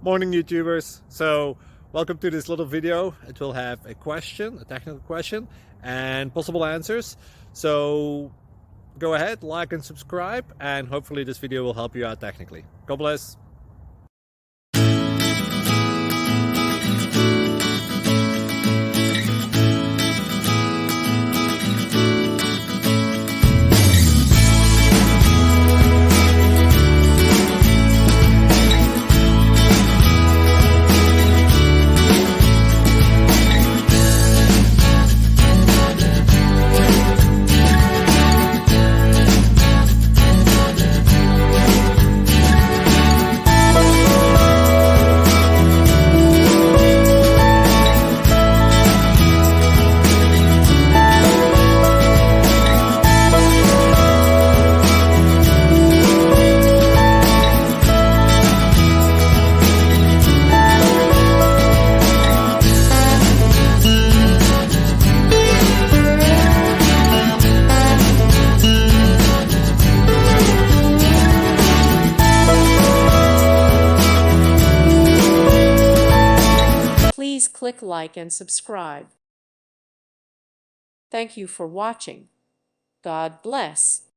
Morning YouTubers. So welcome to this little video. It will have a question, a technical question, and possible answers. So go ahead, like and subscribe, and hopefully this video will help you out technically. God bless. Please click like and subscribe. Thank you for watching. God bless.